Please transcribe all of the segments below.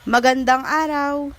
Magandang araw!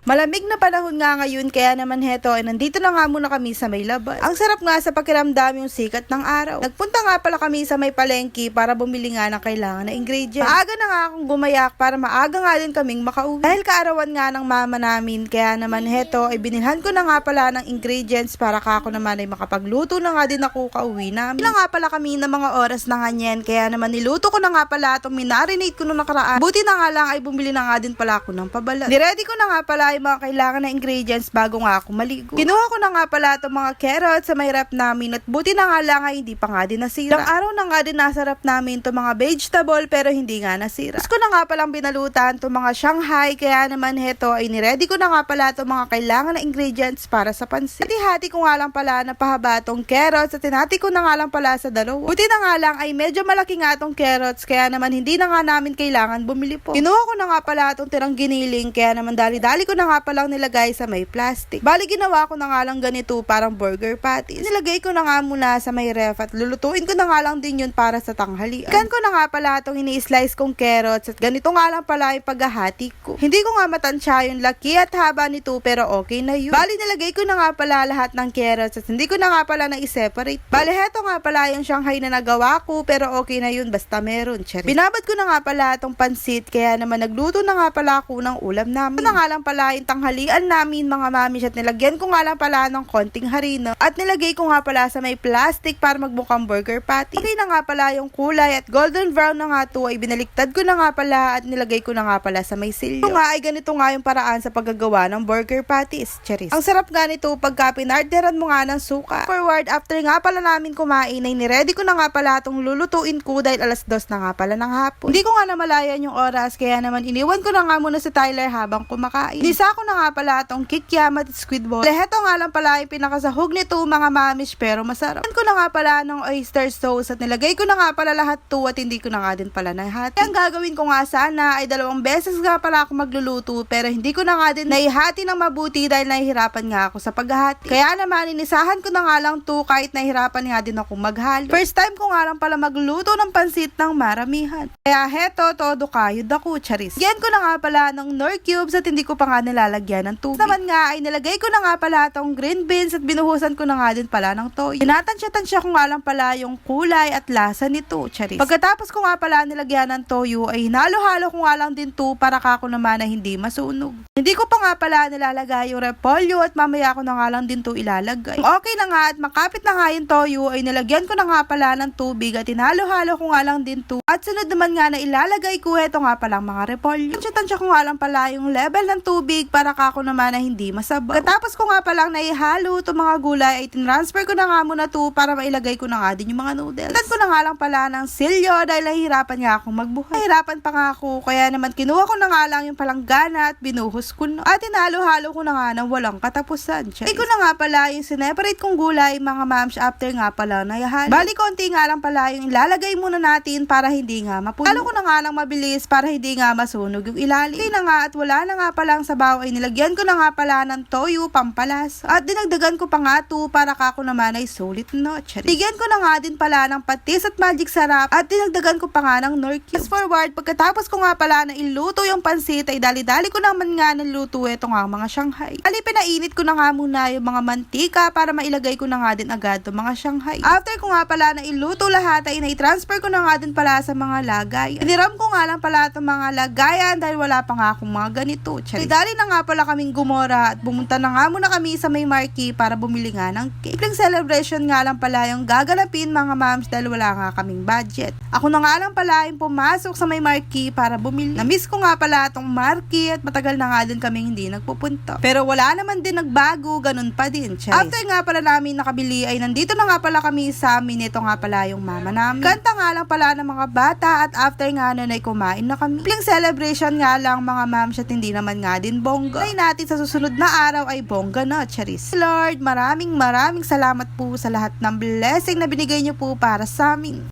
Malamig na panahon nga ngayon kaya naman heto ay nandito na nga muna kami sa may labas. Ang sarap nga sa pakiramdam yung sikat ng araw. Nagpunta nga pala kami sa may palengke para bumili nga ng kailangan na ingredients. Maaga na nga akong gumayak para maaga nga din kaming makauwi. Dahil kaarawan nga ng mama namin kaya naman heto ay binilhan ko na nga pala ng ingredients para kako naman ay makapagluto na nga din ako kauwi namin. Ilang nga pala kami ng mga oras na ganyan kaya naman niluto ko na nga pala itong minarinate ko nung nakaraan. Buti na nga lang ay bumili na nga din pala ako ng pabalat. Niready ko na nga pala yung mga kailangan na ingredients bago nga ako maligo. Kinuha ko na nga pala itong mga carrots sa may rep namin at buti na nga lang ay hindi pa nga din nasira. Ilang araw na nga din nasa rep namin itong mga vegetable pero hindi nga nasira. Tapos ko na nga palang binalutan itong mga Shanghai kaya naman heto ay niready ko na nga pala itong mga kailangan na ingredients para sa pansit. Hati-hati ko nga lang pala na pahaba itong carrots at tinati ko na nga lang pala sa dalawa. Buti na nga lang ay medyo malaki nga itong carrots kaya naman hindi na nga namin kailangan bumili po. Kinuha ko na nga pala itong tirang giniling kaya naman dali-dali ko na nga pala nilagay sa may plastic. Bali ginawa ko na nga lang ganito parang burger patties. Nilagay ko na nga muna sa may ref at lulutuin ko na nga lang din yun para sa tanghalian. Ikan ko na nga pala itong ini-slice kong carrots at ganito nga lang pala yung paghahati ko. Hindi ko nga matansya yung laki at haba nito pero okay na yun. Bali nilagay ko na nga pala lahat ng carrots at hindi ko na nga pala na-separate. Bali heto nga pala yung Shanghai na nagawa ko pero okay na yun basta meron. Charis. Binabad ko na nga pala itong pansit kaya naman nagluto na nga pala ako ng ulam namin. Ito na nga lang pala yung tanghalian namin mga mami at nilagyan ko nga lang pala ng konting harina at nilagay ko nga pala sa may plastic para magbukang burger patty. Okay na nga pala yung kulay at golden brown na nga to ay binaliktad ko na nga pala at nilagay ko na nga pala sa may silyo. Ito nga ay ganito nga yung paraan sa paggagawa ng burger patties. Charis. Ang sarap nga nito pagka pinarderan mo nga ng suka. Forward after nga pala namin kumain ay niready ko na nga pala itong lulutuin ko dahil 2:00 na nga pala ng hapon. Hindi ko nga namalayan yung oras kaya naman iniwan ko na nga muna si Tyler habang kumakain. Nisa ko na nga pala itong kikiam at squid ball. Heto nga lang pala yung pinakasahog nito mga mamish pero masarap. Ko na nga pala ng oyster sauce at nilagay ko na nga pala lahat to at hindi ko na nga din pala nahati. Ang gagawin ko nga sana ay 2 beses nga pala ako magluluto pero hindi ko na nga din naihati ng mabuti dahil nahihirapan nga ako sa paghahati. Kaya naman inisahan ko na nga lang to kahit nahihirapan nga din ako maghalo. First time ko nga lang pala magluto ng pansit ng maramihan. Kaya heto, todo kayod ako, charis. Yan ko na nga pala ng Knorr cubes at hindi ko pa nga nilalagyan ng tubig. Naman nga ay nilagay ko na nga pala tong green beans at binuhusan ko na nga din pala ng toyo. Tinatansya-tansya ko nga lang pala yung kulay at lasa nito, charis. Pagkatapos ko nga pala nilagyan ng toyo ay hinalo-halo ko nga lang din to para kako naman na hindi masunog. Hindi ko pa nga pala nilalagay yung repolyo at mamaya ko na nga lang din to ilalagay. Okay na nga at makapit na nga yung toyo ay nilagyan ko na nga pala ng tubig at hinalo-halo ko nga lang din to. At sunod naman nga na ilalagay ko ito nga palang mga repolyo. Tansya-tansya ko nga lang pala yung level ng tubig para kako naman na hindi masabaw. Pagkatapos ko nga palang naihalo itong mga gulay ay tinransfer ko na nga muna to para mailagay ko na nga din yung mga noodles. Tad ko na nga lang pala ng silyo dahil nahihirapan nga akong magbuhay. Nahihirapan pa nga ako kaya naman kinuha ko na nga lang yung palanggana at binuhos ko na. At hinalo-halo ko na nga ng walang katapusan. Hindi ko na nga pala yung sineparate kong gulay mga mams after nga pala naihalo. Bali konti nga lang pala yung ilalagay muna natin para hindi nga mapuno. Halo ko na nga lang mabilis para hindi nga masunog yung ilalim. Okay na nga at wala na nga palang sabaw ay nilagyan ko na nga pala ng toyo pampalas. At dinagdagan ko pa nga to para kako naman ay sulit no. Bigyan ko na nga din pala ng patis at magic sarap at dinagdagan ko pa nga ng Knorr cubes. Fast forward, pagkatapos ko nga pala na iluto yung pansit ay dali-dali ko naman nga niluto ito nga mga Shanghai. Ali pinainit ko na nga muna yung mga mantika para mailagay ko na nga din agad yung mga Shanghai. After ko nga pala na iluto lahat ay na-transfer ko na nga din pala sa mga lagay. Iniram ko nga lang pala itong mga lagayan dahil wala pa nga akong mga ganito. Dali na nga pala kaming gumora at bumunta na nga muna kami sa may marquee para bumili nga ng cake. Simpleng celebration nga lang pala yung gaganapin mga moms dahil wala nga kaming budget. Ako na nga lang pala yung pumasok sa may marquee para bumili. Na-miss ko nga pala itong marquee at matagal na nga din kaming hindi nagpupunta. Pero wala naman din nagbago, ganun pa din. After nga pala namin nakabili ay nandito na nga pala kami sa amin. Ito nga pala yung mama namin. Kanta nga lang pala ng mga bata at after nga nun ay kumain na kami. Simpleng celebration nga lang mga moms at hindi naman nga din bongga. Ay natin sa susunod na araw ay bongga na, charis. Lord, maraming salamat po sa lahat ng blessing na binigay niyo po para sa amin.